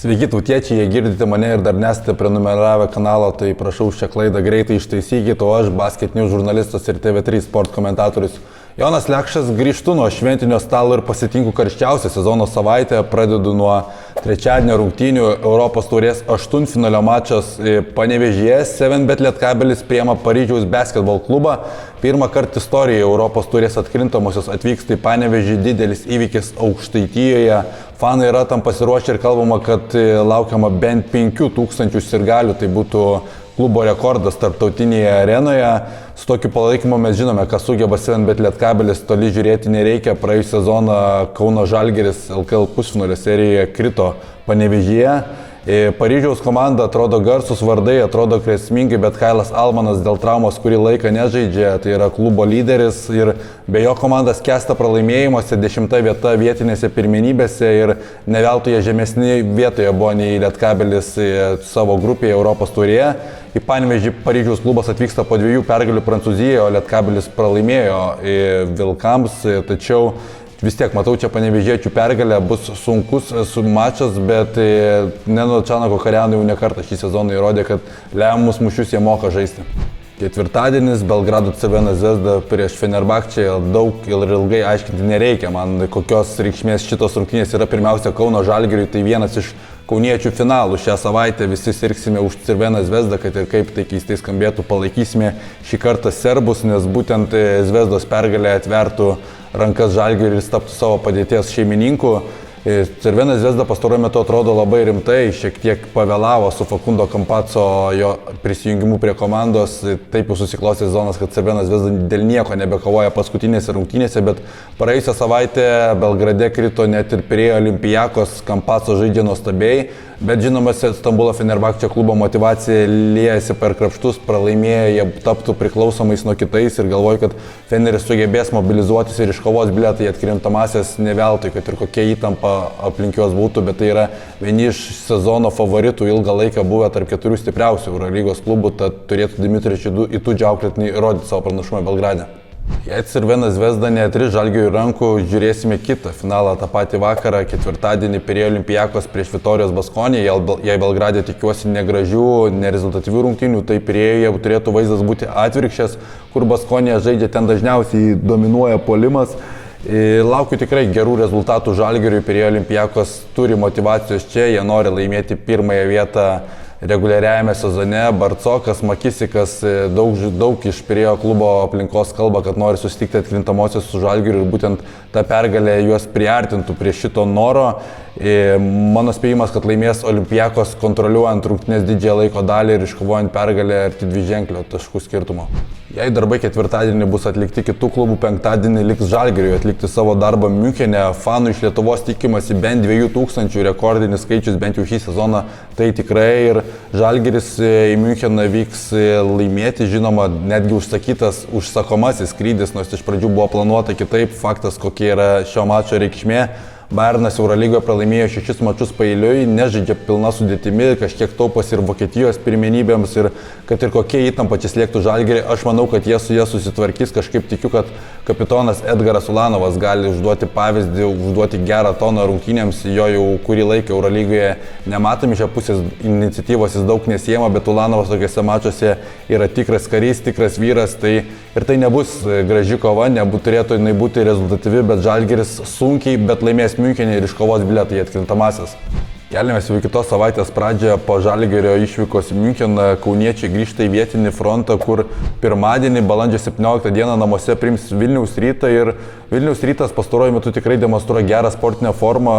Sveiki tautiečiai, jei girdite mane ir dar nesate prenumeravę kanalą, tai prašau šią klaidą greitai ištaisykite, o aš Basket News žurnalistas ir TV3 sport komentatorius Jonas Lekšas grįžtu nuo šventinio stalo ir pasitinku karščiausią sezono savaitę. Pradedu nuo trečiadienio rungtynių Europos taurės aštuntfinalio mačas Panevėžyje. 7bet Lietkabelis priima Paryžiaus basketbol klubą. Pirmą kartą istorijoje Europos taurės atkrintamosios atvyksta į Panevėžį, didelis įvykis Aukštaitijoje. Fanai yra tam pasiruošę ir kalbama, kad laukiama bent 5000 sirgalių, tai būtų klubo rekordas tarptautinėje arenoje. Su tokiu palaikymu mes žinome, kas sugeba 7bet Lietkabelis, toli žiūrėti nereikia. Praėjusią sezoną Kauno Žalgiris LKL pusfinalio serijoje krito Panevėžyje. Paryžiaus komanda atrodo garsus vardai, atrodo grėsmingai, bet Kailas Almanas dėl traumos kurį laiką nežaidžia, tai yra klubo lyderis ir be jo komandas skęsta pralaimėjimuose, 10 vieta vietinėse pirmenybėse ir ne veltui jie žemesni vietoje buvo nei Lietkabelis savo grupėje Europos taurėje. Į Panevėžį Paryžiaus klubas atvyksta po 2 pergalių Prancūzijoje, o Lietkabelis pralaimėjo Vilkams, tačiau vis tiek matau čia panevėžiečių pergalę, bus sunkus mačas, bet Neno Čanako Karianai jau ne kartą šį sezoną įrodė, kad lemiamus mušius jie moka žaisti. Ketvirtadienis Belgrado Crvena Zvezda prieš Fenerbahčę, daug ir ilgai aiškinti nereikia. Man kokios reikšmės šitos rungtynės yra pirmiausia Kauno Žalgiriui, tai vienas iš kauniečių finalų. Šią savaitę visi sirgsime už Crveną Zvezdą, kad ir kaip tai keistai skambėtų, palaikysime šį kartą serbus, nes būtent Zvezdos pergalė atvertų rankas Žalgiriui ir jis taptų savo padėties šeimininku. Crvena Zvezda pastaruoju metu atrodo labai rimtai, šiek tiek pavėlavo su Facundo Campazzo jo prisijungimu prie komandos. Taip jau susiklostė sezonas, kad Crvena Zvezda dėl nieko nebekovoja paskutinėse rungtynėse, bet praėjusią savaitę Belgrade krito net ir Pirėjo Olympiakos. Campazzo žaidžia nuostabiai, bet žinoma, Stambulo Fenerbahčė klubo motyvacija liejasi per krapštus, pralaimėję jie taptų priklausomais nuo kitais ir galvoju, kad Feneris sugebės mobilizuotis ir iškovos bilietą į atkrintamąsias ne veltui, kad ir kokia įtampa aplink juos būtų, bet tai yra vieni iš sezono favoritų ilgą laiką buvę tarp 4 stipriausių Eurolygos klubų, tad turėtų Dimitrič Itudžio auklėtiniai rodyti savo pranašumą Belgrade. Jei Crvena Zvezda neatris Žalgiriui rankų, žiūrėsime kitą finalą tą patį vakarą, ketvirtadienį Pirėjo Olympiakos prieš Vitorijos Baskonį. Jei Belgrade tikiuosi negražių, nerezultatyvių rungtynių, tai Pirėjoje turėtų vaizdas būti atvirkščias, kur Baskonė žaidžia, ten dažniausiai dominuoja puolimas. Laukiu tikrai gerų rezultatų Žalgiriui. Pirėjo Olympiakos turi motyvacijos čia, jie nori laimėti pirmąją vietą reguliariajame sezone. Barcokas, Makisikas, daug iš Pirėjo klubo aplinkos kalba, kad nori susitikti atkrintamosios su Žalgiriu ir būtent ta pergalė juos priartintų prie šito noro. Mano spėjimas, kad laimės Olympiakos kontroliuojant rungtynės didžiąją laiko dalį ir iškovojant pergalę arti dviženklio taškų skirtumo. Jei darbai ketvirtadienį bus atlikti kitų klubų, penktadienį liks Žalgiriui atlikti savo darbą Miunchene. Fanų iš Lietuvos tikimasi bent 2000, rekordinis skaičius bent jau šį sezoną, tai tikrai ir Žalgiris į Miuncheną vyks laimėti, žinoma, netgi užsakytas užsakomasis skrydis, nors iš pradžių buvo planuota kitaip, faktas kokia yra šio mačo reikšmė. Bayernas Eurolygoje pralaimėjo 6 mačus paeiliui, nežaidžia pilna sudėtimi, kažkiek taupas ir Vokietijos pirmenybėms ir kad ir kokie įtampa čia slėgtų Žalgirį, aš manau, kad jie su jie susitvarkys. Kažkaip tikiu, kad kapitonas Edgaras Ulanovas gali užduoti pavyzdį, užduoti gerą toną rungtynėms, jo jau kurį laiką Eurolygoje nematome, iš pusės iniciatyvos jis daug nesiema, bet Ulanovas tokiuose mačuose yra tikras karys, tikras vyras, tai ir tai nebus graži kova, turėtų jinai būti rezultatyvi, bet Žalgiris sunkiai, bet laimės Miunchene ir iškovos bilietą į atkrintamąsias. Keliamės jau kitos savaitės pradžioje po Žalgirio išvykos į Miuncheną. Kauniečiai grįžta į vietinį frontą, kur pirmadienį, balandžio 17 dieną namuose priims Vilniaus Rytą ir Vilniaus Rytas pastaruoju metu tikrai demonstruoja gerą sportinę formą,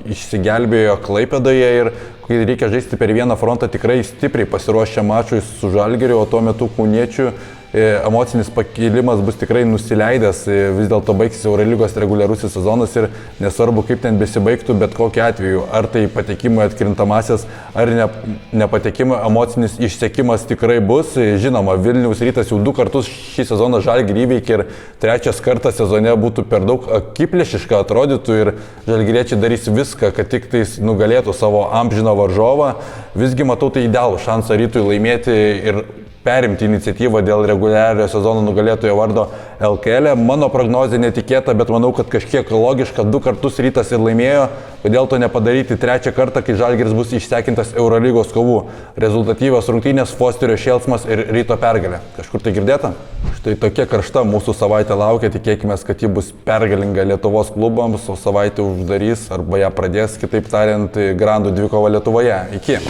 išsigelbėjo Klaipėdoje ir kai reikia žaisti per vieną frontą, tikrai stipriai pasiruošę mačui su Žalgiriu, o tuo metu kauniečių emocinis pakilimas bus tikrai nusileidęs, vis dėlto baigsis Eurolygos reguliarusis sezonas ir nesvarbu kaip ten besibaigtų, bet kokiu atveju, ar tai patekimo atkrintamąsias, ar nepatekimo, emocinis išsekimas tikrai bus. Žinoma, Vilniaus Rytas jau 2 kartus šį sezoną Žalgirį įveikė ir 3 kartas sezone būtų per daug akiplėšiška atrodytų ir žalgiriečiai darys viską, kad tik tais nugalėtų savo amžiną varžovą. Visgi matau tai idealų šansą Rytui laimėti ir perimti iniciatyvą dėl reguliariojo sezono nugalėtojo vardo LKL. Mano prognozė netikėta, bet manau, kad kažkiek logiška. 2 kartus Rytas ir laimėjo, kodėl to nepadaryti 3 kartą, kai Žalgiris bus išsekintas Eurolygos kovų. Rezultatyvios rungtynės, Fosterio šėlsmas ir Ryto pergalė. Kažkur tai girdėta? Štai tokia karšta mūsų savaitė laukia, tikėkime, kad ji bus pergalinga Lietuvos klubams, o savaitę uždarys arba ją pradės, kitaip tariant, grandų dvikova Lietuvoje. Iki.